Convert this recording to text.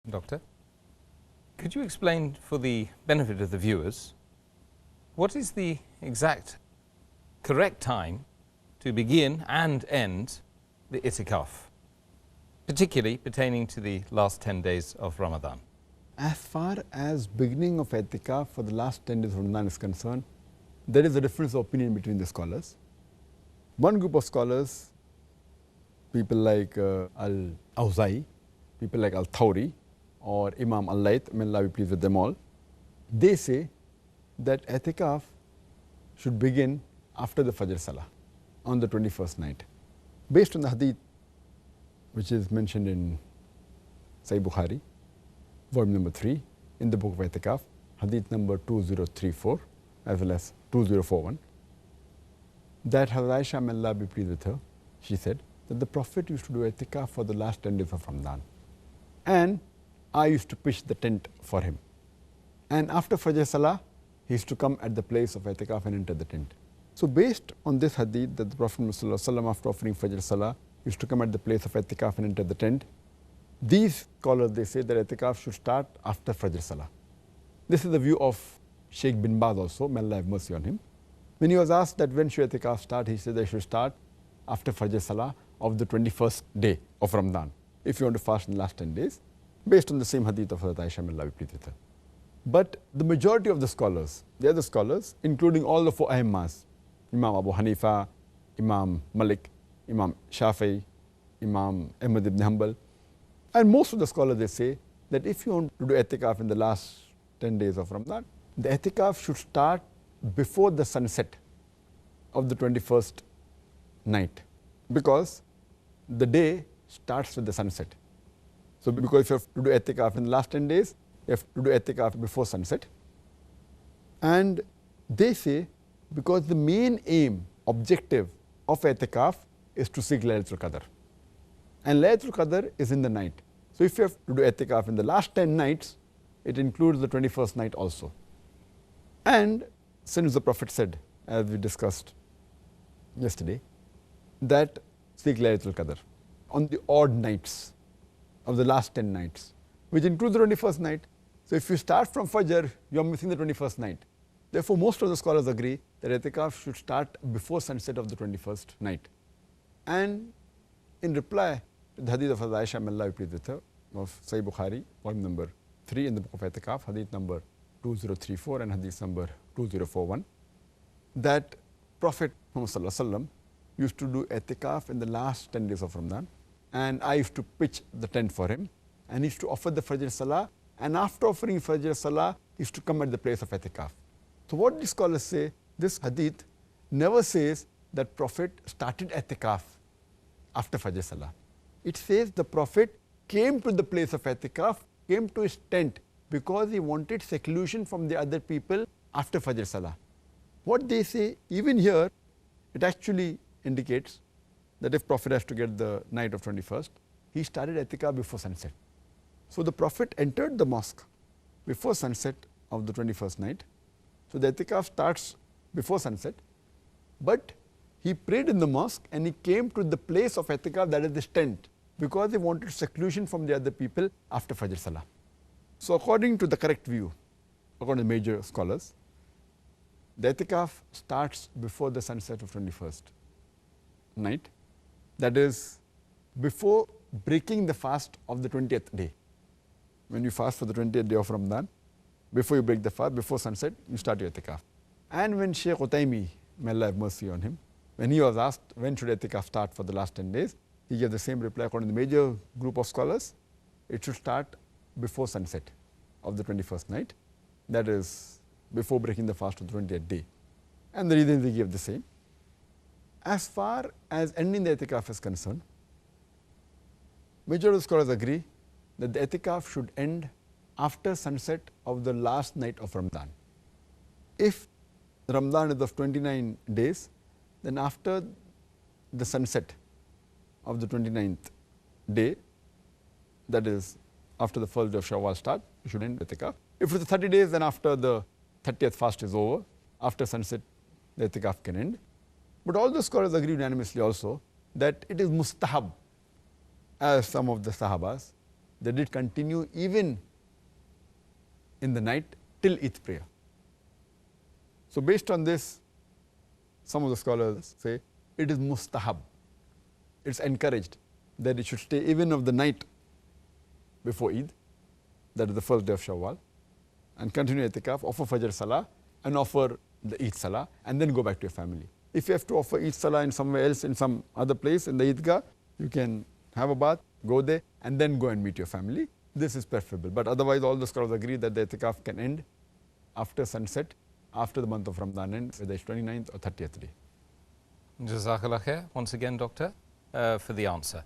Doctor, could you explain for the benefit of the viewers what is the exact correct time to begin and end the itikaf, particularly pertaining to the last 10 days of Ramadan? As far as beginning of itikaf for the last 10 days of Ramadan is concerned, there is a difference of opinion between the scholars. One group of scholars, people like Al-Awza'i, people like Al-Thawri, or Imam Al-Layth, may Allah be pleased with them all, they say that itikaf should begin after the Fajr Salah on the 21st night. Based on the hadith which is mentioned in Sahih Bukhari, volume number 3, in the book of itikaf, hadith number 2034 as well as 2041, that Hazrat Aisha, may Allah be pleased with her, she said that the Prophet used to do itikaf for the last 10 days of Ramadan. And I used to pitch the tent for him. And after Fajr Salah, he used to come at the place of itikaf and enter the tent. So based on this hadith that the Prophet ﷺ, after offering Fajr Salah, used to come at the place of itikaf and enter the tent, these scholars, they say that itikaf should start after Fajr Salah. This is the view of Sheikh bin Baz also, may Allah have mercy on him. When he was asked that when should itikaf start, he said they should start after Fajr Salah of the 21st day of Ramadan, if you want to fast in the last 10 days, based on the same hadith of Hazrat Aisha, may Allah be pleased with her. But the majority of the scholars, the other scholars, including all the four Aimmas, Imam Abu Hanifa, Imam Malik, Imam Shafi'i, Imam Ahmad ibn Hanbal, and most of the scholars, they say that if you want to do itikaf in the last 10 days of Ramadan, the itikaf should start before the sunset of the 21st night, because the day starts with the sunset. So because if you have to do itikaf in the last 10 days, you have to do itikaf before sunset. And they say because the main aim, objective of itikaf is to seek Laylatul Qadr. And Laylatul Qadr is in the night. So if you have to do itikaf in the last 10 nights, it includes the 21st night also. And since the Prophet said, as we discussed yesterday, that seek Laylatul Qadr on the odd nights of the last 10 nights, which includes the 21st night. So if you start from Fajr, you are missing the 21st night. Therefore, most of the scholars agree that itikaf should start before sunset of the 21st night. And in reply to the hadith of Hazrat Aisha, may Allah be pleased with her, of Sahih Bukhari, volume number 3 in the book of itikaf, hadith number 2034 and hadith number 2041, that Prophet Muhammad used to do itikaf in the last 10 days of Ramadan, and I used to pitch the tent for him, and he used to offer the Fajr Salah, and after offering Fajr Salah, he used to come at the place of itikaf. So what the scholars say, this hadith never says that Prophet started itikaf after Fajr Salah. It says the Prophet came to the place of itikaf, came to his tent, because he wanted seclusion from the other people after Fajr Salah. What they say, even here, it actually indicates that if Prophet has to get the night of 21st, he started itikaf before sunset. So the Prophet entered the mosque before sunset of the 21st night. So the itikaf starts before sunset, but he prayed in the mosque and he came to the place of itikaf, that is this tent, because he wanted seclusion from the other people after Fajr Salah. So according to the correct view, according to major scholars, the itikaf starts before the sunset of 21st night, that is before breaking the fast of the 20th day. When you fast for the 20th day of Ramadan, before you break the fast, before sunset, you start your itikaf. And when Sheikh Utaymi, may Allah have mercy on him, when he was asked when should itikaf start for the last 10 days, he gave the same reply according to the major group of scholars, it should start before sunset of the 21st night, that is before breaking the fast of the 20th day. And the reasons he gave the same. As far as ending the itikaf is concerned, majority of scholars agree that the itikaf should end after sunset of the last night of Ramadan. If Ramadan is of 29 days, then after the sunset of the 29th day, that is after the first day of Shawwal start, you should end itikaf. If it's 30 days, then after the 30th fast is over, after sunset, the itikaf can end. But all the scholars agree unanimously also that it is mustahab, as some of the Sahabas they did continue even in the night till Eid prayer. So based on this, some of the scholars say it is mustahab, it's encouraged that it should stay even of the night before Eid, that is the first day of Shawwal, and continue itikaf, offer Fajr Salah and offer the Eid Salah, and then go back to your family. If you have to offer Eid Salah in somewhere else, in some other place in the Eidgah, you can have a bath, go there, and then go and meet your family. This is preferable. But otherwise, all the scholars agree that the itikaf can end after sunset, after the month of Ramadan ends, whether it's 29th or 30th day. Jazakallah khair, once again, Doctor, for the answer.